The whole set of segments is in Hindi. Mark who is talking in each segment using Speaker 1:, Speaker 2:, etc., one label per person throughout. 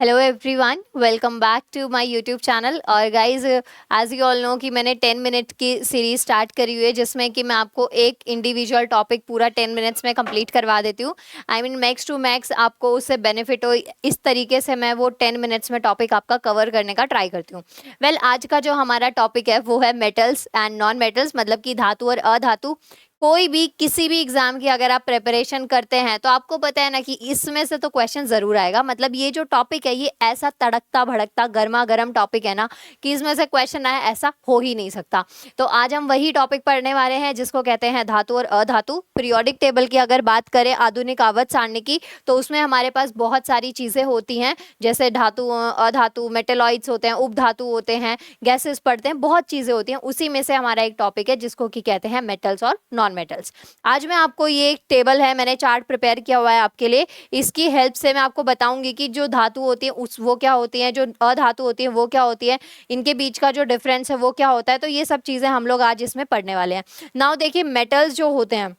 Speaker 1: Hello everyone, welcome back to my YouTube channel. और guys, as you all know कि मैंने 10 मिनट की सीरीज स्टार्ट करी हुई है जिसमें कि मैं आपको एक इंडिविजुअल टॉपिक पूरा 10 मिनट्स में कंप्लीट करवा देती हूँ। I mean max to max आपको उससे बेनिफिट हो, इस तरीके से मैं वो 10 मिनट्स में टॉपिक आपका कवर करने का ट्राई करती हूँ। वेल, आज का जो हमारा टॉपिक है वो है मेटल्स एंड नॉन मेटल्स, मतलब कि धातु और अधातु। कोई भी किसी भी एग्जाम की अगर आप प्रिपरेशन करते हैं तो आपको पता है ना कि इसमें से तो क्वेश्चन जरूर आएगा। मतलब ये जो टॉपिक है ये ऐसा तड़कता भड़कता गर्मा गर्म टॉपिक है ना कि इसमें से क्वेश्चन आए ऐसा हो ही नहीं सकता। तो आज हम वही टॉपिक पढ़ने वाले हैं जिसको कहते हैं धातु और अधातु। पीरियोडिक टेबल की अगर बात करें आधुनिक आवर्त सारणी की, तो उसमें हमारे पास बहुत सारी चीजें होती हैं, जैसे धातु, अधातु, मेटेलॉइड्स होते हैं, उपधातु होते हैं, गैसेस पढ़ते हैं, बहुत चीजें होती हैं। उसी में से हमारा एक टॉपिक है जिसको कि कहते हैं मेटल्स और नॉन मेटल्स। आज मैं आपको ये एक टेबल है, मैंने चार्ट प्रिपेयर किया हुआ है आपके लिए। इसकी हेल्प से मैं आपको बताऊंगी कि जो धातु होती है उस वो क्या होती है, जो अधातु होती है वो क्या होती है, इनके बीच का जो डिफरेंस है वो क्या होता है। तो ये सब चीजें हम लोग आज इसमें पढ़ने वाले हैं। नाउ देखिए, मेटल्स जो होते हैं,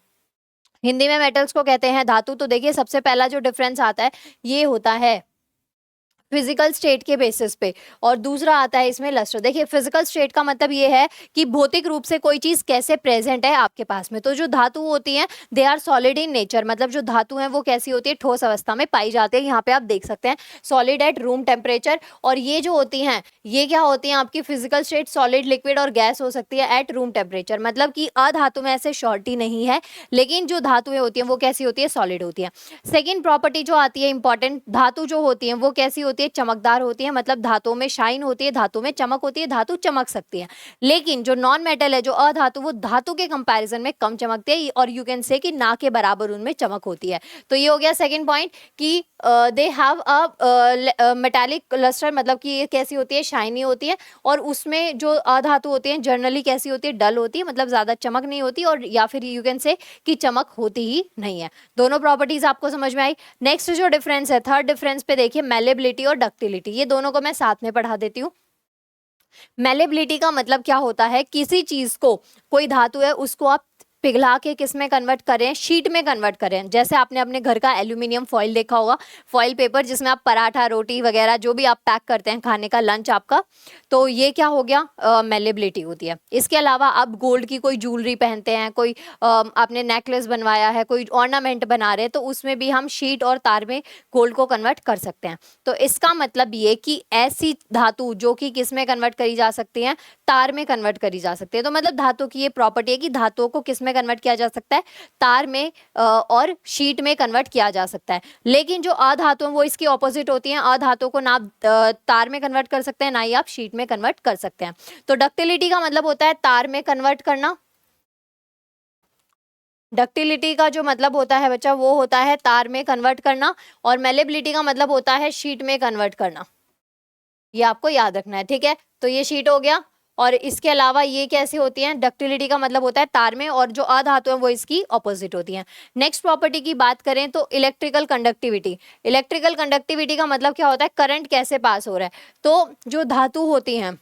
Speaker 1: हिंदी में मेटल्स को कहते हैं धातु। तो देखिए, सबसे पहला जो डिफरेंस आता है ये होता है फिजिकल स्टेट के बेसिस पे, और दूसरा आता है इसमें लस्टर। देखिए, फिजिकल स्टेट का मतलब ये है कि भौतिक रूप से कोई चीज कैसे प्रेजेंट है आपके पास में। तो जो धातु होती हैं they are solid in nature, मतलब जो धातु है वो कैसी होती है, ठोस अवस्था में पाई जाती है। यहाँ पे आप देख सकते हैं सॉलिड एट रूम टेम्परेचर। और ये जो होती हैं ये क्या होती हैं आपकी फिजिकल स्टेट, सॉलिड, लिक्विड और गैस हो सकती है एट रूम टेम्परेचर। मतलब कि अधातु में ऐसे शॉर्टी नहीं है, लेकिन जो धातुएं होती हैं वो कैसी होती है, सॉलिड होती है। सेकेंड प्रॉपर्टी जो आती है इंपॉर्टेंट, धातु जो होती है वो कैसी होती है, चमकदार होती है। मतलब धातुओं में शाइन होती है, धातु में चमक होती है, धातु चमक सकती है। लेकिन जो नॉन मेटल है, जो अधातु, वो धातु के कंपैरिजन में कम चमकते हैं, और यू कैन से कि ना के बराबर उनमें चमक होती है। तो ये हो गया सेकंड पॉइंट कि they have a metallic lustre, मतलब कि ये कैसी होती है, शाइनी होती है। और उसमें जो अधातु होती है जनरली कैसी होती है, डल होती है, मतलब ज्यादा चमक नहीं होती, और या फिर यू कैन से कि चमक होती ही नहीं है। दोनों प्रॉपर्टीज आपको समझ में आई। नेक्स्ट जो डिफरेंस है, थर्ड डिफरेंस पे देखिए, मेलेबिलिटी और डक्टिलिटी। ये दोनों को मैं साथ में पढ़ा देती हूँ। मेलेबिलिटी का मतलब क्या होता है, किसी चीज को, कोई धातु है उसको आप पिघला के किस में कन्वर्ट करें, शीट में कन्वर्ट करें। जैसे आपने अपने घर का एल्यूमिनियम फॉइल देखा होगा, फॉइल पेपर जिसमें आप पराठा, रोटी वगैरह जो भी आप पैक करते हैं खाने का, लंच आपका, तो ये क्या हो गया, मेलेबिलिटी होती है। इसके अलावा आप गोल्ड की कोई ज्वेलरी पहनते हैं, कोई आपने नेकलेस बनवाया है, कोई ऑर्नामेंट बना रहे हैं, तो उसमें भी हम शीट और तार में गोल्ड को कन्वर्ट कर सकते हैं। तो इसका मतलब ये कि ऐसी धातु जो कि किस में कन्वर्ट करी जा सकती है, तार में कन्वर्ट करी जा सकती है। तो मतलब धातु की ये प्रॉपर्टी है कि धातुओं को किस में कन्वर्ट किया जा सकता है, तार में और शीट में कन्वर्ट किया जा सकता है। लेकिन जो अधातु वो इसकी ऑपोजिट होती हैं, अधातु को ना आप तार में कन्वर्ट कर सकते हैं, ना ही आप शीट में कन्वर्ट कर सकते हैं। तो डक्टिलिटी का मतलब होता है तार में कन्वर्ट करना। डक्टिलिटी का जो मतलब होता है बच्चा वो होता है तार में कन्वर्ट करना, और मेलेबिलिटी का मतलब होता है शीट में कन्वर्ट करना। ये आपको याद रखना है, ठीक है। तो ये शीट हो गया। और इसके अलावा ये कैसे होती है, डक्टिलिटी का मतलब होता है तार में, और जो अधातु है वो इसकी ऑपोजिट होती है। नेक्स्ट प्रॉपर्टी की बात करें तो इलेक्ट्रिकल कंडक्टिविटी। इलेक्ट्रिकल कंडक्टिविटी का मतलब क्या होता है, करंट कैसे पास हो रहा है। तो जो धातु होती हैं,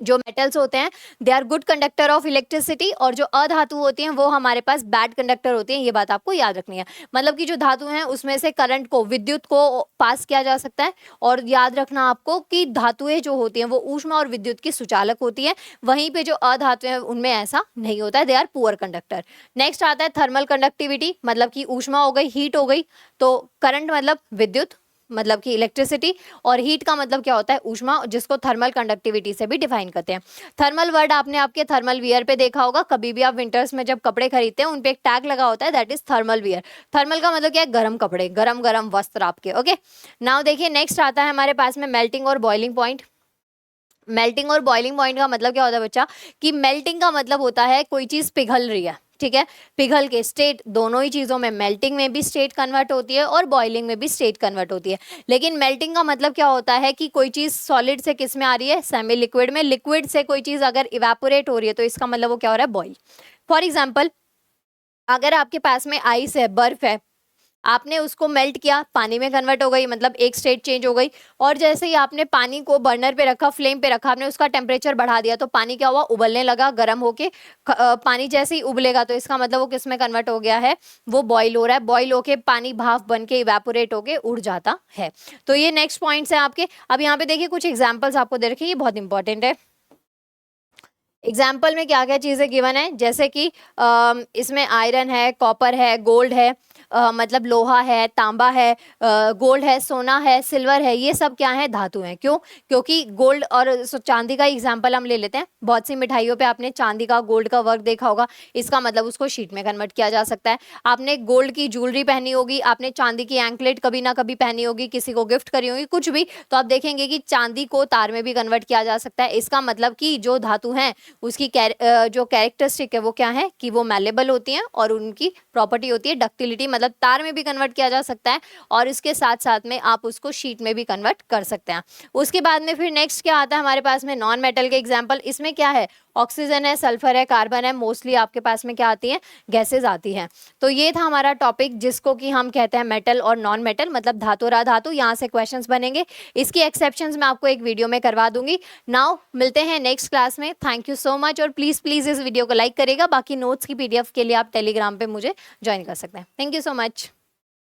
Speaker 1: जो मेटल्स होते हैं, they are good conductor of electricity, और जो अधातु होती हैं वो हमारे पास बैड कंडक्टर होती हैं। ये बात आपको याद रखनी है। मतलब कि जो धातु हैं उसमें से करंट को, विद्युत को पास किया जा सकता है। और याद रखना आपको कि धातुएं जो होती हैं वो ऊष्मा और विद्युत की सुचालक होती हैं, वहीं पे जो अधातु हैं उनमें ऐसा नहीं होता है, they are poor conductor. Next आता है थर्मल कंडक्टिविटी, मतलब कि ऊष्मा हो गई, हीट हो गई। तो करंट मतलब विद्युत, मतलब कि इलेक्ट्रिसिटी, और हीट का मतलब क्या होता है, ऊष्मा, जिसको थर्मल कंडक्टिविटी से भी डिफाइन करते हैं। थर्मल वर्ड आपने आपके थर्मल वियर पे देखा होगा, कभी भी आप विंटर्स में जब कपड़े खरीदते हैं उन पे एक टैग लगा होता है, that is thermal wear. Thermal का मतलब क्या है, गर्म कपड़े, गर्म गर्म वस्त्र आपके। ओके, नाउ देखिए नेक्स्ट आता है हमारे पास में मेल्टिंग और बॉइलिंग पॉइंट। मेल्टिंग और बॉइलिंग पॉइंट का मतलब क्या होता है बच्चा, कि मेल्टिंग का मतलब होता है कोई चीज पिघल रही है, ठीक है। पिघल के स्टेट, दोनों ही चीजों में, मेल्टिंग में भी स्टेट कन्वर्ट होती है और बॉइलिंग में भी स्टेट कन्वर्ट होती है। लेकिन मेल्टिंग का मतलब क्या होता है कि कोई चीज सॉलिड से किस में आ रही है, सेमी लिक्विड में। लिक्विड से कोई चीज अगर इवेपोरेट हो रही है तो इसका मतलब वो क्या हो रहा है, बॉइल। फॉर एग्जाम्पल, अगर आपके पास में आइस है, बर्फ है, आपने उसको मेल्ट किया, पानी में कन्वर्ट हो गई, मतलब एक स्टेट चेंज हो गई। और जैसे ही आपने पानी को बर्नर पे रखा, फ्लेम पे रखा, आपने उसका टेम्परेचर बढ़ा दिया, तो पानी क्या हुआ, उबलने लगा, गर्म होके पानी जैसे ही उबलेगा तो इसका मतलब वो किस में कन्वर्ट हो गया है, वो बॉईल हो रहा है। बॉईल होके पानी भाप बन के इवेपोरेट होके उड़ जाता है। तो ये नेक्स्ट पॉइंट्स है आपके। अब यहाँ पे देखिए कुछ एग्जाम्पल्स आपको दे रखे, ये बहुत इंपॉर्टेंट है। एग्जाम्पल में क्या क्या चीज़ें गिवन है, जैसे कि इसमें आयरन है, कॉपर है, गोल्ड है, मतलब लोहा है, तांबा है, गोल्ड है, सोना है, सिल्वर है, ये सब क्या है, धातु हैं। क्यों? क्योंकि गोल्ड और चांदी का एग्जाम्पल हम ले लेते हैं। बहुत सी मिठाइयों पे आपने चांदी का, गोल्ड का वर्क देखा होगा, इसका मतलब उसको शीट में कन्वर्ट किया जा सकता है। आपने गोल्ड की ज्वेलरी पहनी होगी, आपने चांदी की एंकलेट कभी ना कभी पहनी होगी, किसी को गिफ्ट करी होगी, कुछ भी, तो आप देखेंगे कि चांदी को तार में भी कन्वर्ट किया जा सकता है। इसका मतलब कि जो धातु हैं उसकी जो कैरेक्टरिस्टिक है वो क्या है कि वो मैलेबल होती हैं, और उनकी प्रॉपर्टी होती है डक्टिलिटी, मतलब तार में भी कन्वर्ट किया जा सकता है, और इसके साथ साथ में आप उसको शीट में भी कन्वर्ट कर सकते हैं। उसके बाद में फिर नेक्स्ट क्या आता है हमारे पास में, नॉन मेटल के एग्जाम्पल। इसमें क्या है, ऑक्सीजन है, सल्फर है, कार्बन है, मोस्टली आपके पास में क्या आती है, गैसेज आती हैं। तो ये था हमारा टॉपिक, जिसको कि हम कहते हैं मेटल और नॉन मेटल, मतलब धातु और अधातु। यहाँ से क्वेश्चंस बनेंगे, इसकी एक्सेप्शंस मैं आपको एक वीडियो में करवा दूंगी। नाउ मिलते हैं नेक्स्ट क्लास में। थैंक यू सो मच, और प्लीज प्लीज इस वीडियो को लाइक करेगा। बाकी नोट्स की PDF के लिए आप टेलीग्राम पे मुझे ज्वाइन कर सकते हैं। Thank you so much.